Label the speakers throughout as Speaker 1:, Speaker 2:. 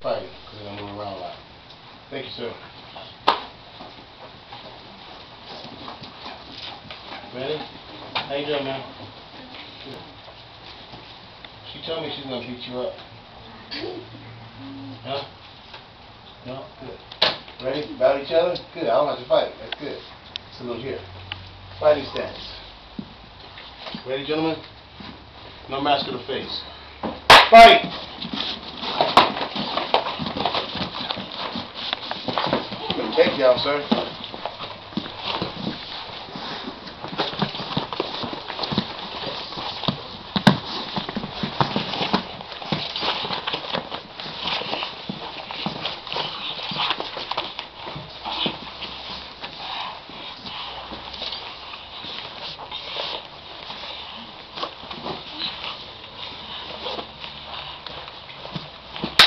Speaker 1: fighting because they're going to move around a lot. Thank you, sir. Ready? How you doing, man? Good. She told me she's going to beat you up. Huh? No? Good. Ready? Battle each other? Good. I don't have to fight. That's good. Salute here. Fighting stance. Ready, gentlemen? No mask of the face. Fight! Good takedown, sir.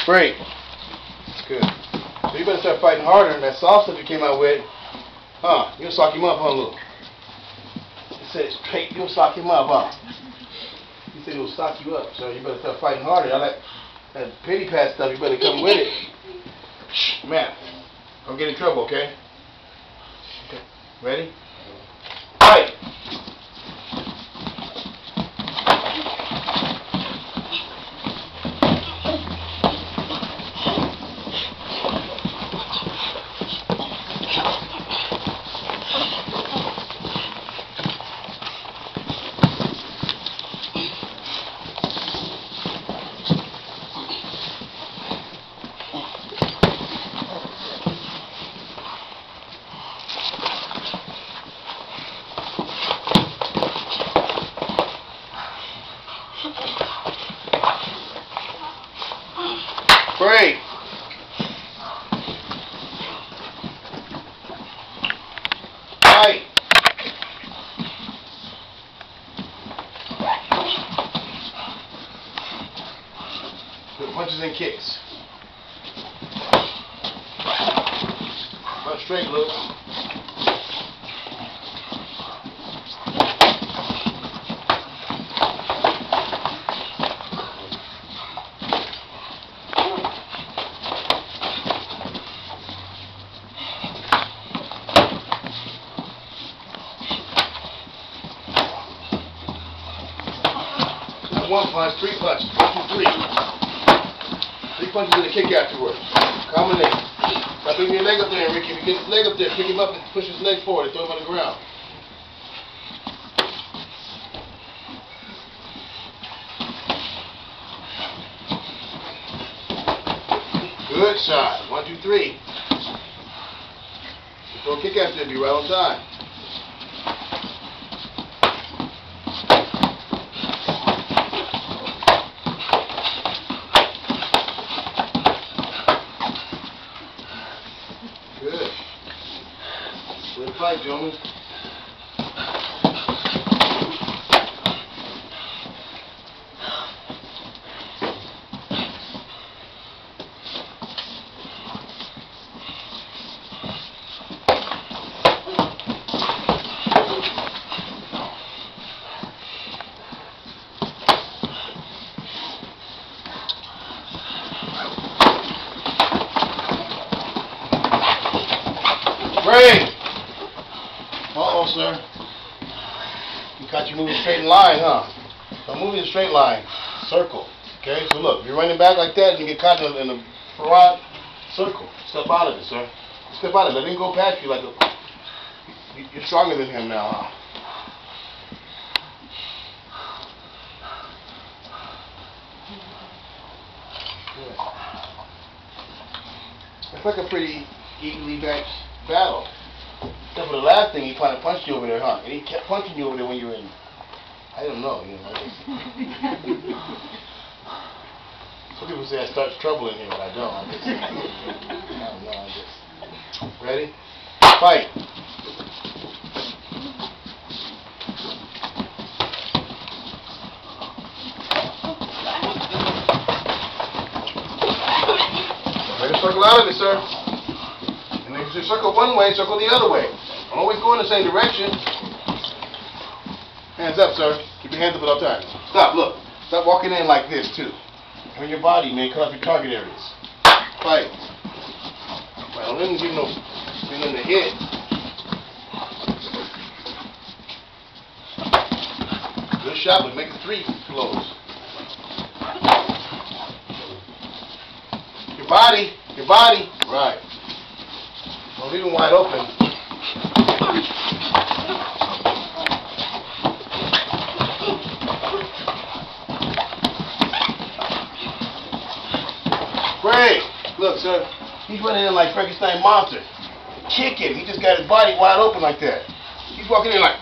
Speaker 1: Great. Good. So you better start fighting harder. And that soft stuff you came out with, you'll sock him up, huh, Luke? You said straight, you'll sock him up, huh? He said he'll sock you up, so you better start fighting harder. I like that pity pat stuff, you better come with it. Shh, man. Don't get in trouble, okay? Okay. Ready? Fight! Great. Fight. Good punches and kicks. Run straight, Luke. One punch, three punches. 1, 2, 3. 3 punches and a kick afterwards. Combination. Now bring your leg up there, Ricky. If you get his leg up there, pick him up and push his leg forward and throw him on the ground. Good shot. 1, 2, 3. Throw a kick after it, be right on time. Good. Good fight, gentlemen. Great! Uh-oh, sir. You caught you moving straight in line, huh? Don't move in a straight line. Circle. Okay? So look, you're running back like that and you get caught in a front circle. Step out of it, sir. Step out of it. Let him go past you like a... You're stronger than him now, huh? Good. That's like a pretty evenly matched battle. Except for the last thing, he kind of punched you over there, huh? And he kept punching you over there when you were in. I don't know, you know. Some people say I start trouble in here, but I don't. I don't know. I just. Ready? Fight. Ready to circle out of it, sir. If you circle one way, circle the other way. Don't always go in the same direction. Hands up, sir. Keep your hands up at all times. Stop, look. Stop walking in like this, too. Turn your body, man. Cut off your target areas. Fight. Right, don't let him give no the hit. Good shot, but make it 3 close. Your body. Right. Don't leave him wide open. Great. Look, sir. He's running in like Frankenstein monster. Kick him. He just got his body wide open like that. He's walking in like,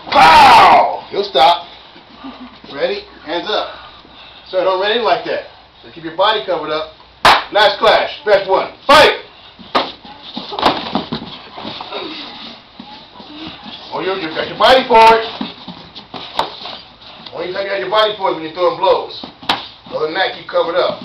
Speaker 1: pow! He'll stop. Ready? Hands up. Sir, don't run in like that. So keep your body covered up. Last clash. Best one. Fight! Oh, you got your body for it. Only time you got your body for it is when you're throwing blows. Other than that, keep covered up.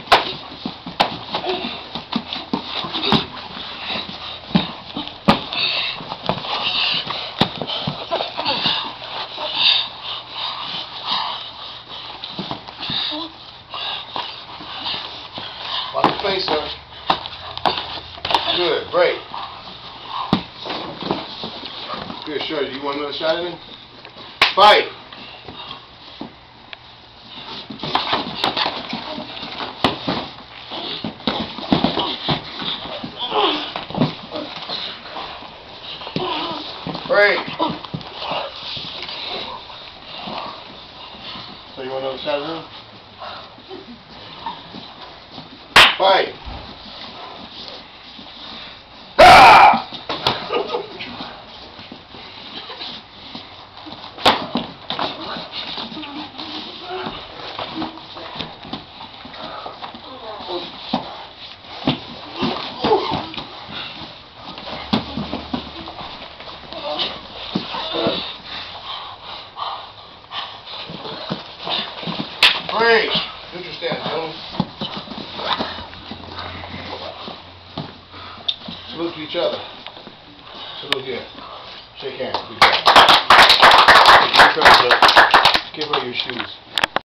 Speaker 1: Watch your face, sir. Good, break. Good, sure. Do you want another shot at him? Fight. Break. So you want another shot at him? Fight. Ah! Break. Neutral stance, gentlemen. Salute to each other. Salute here. Shake hands. Good job. Give her your shoes.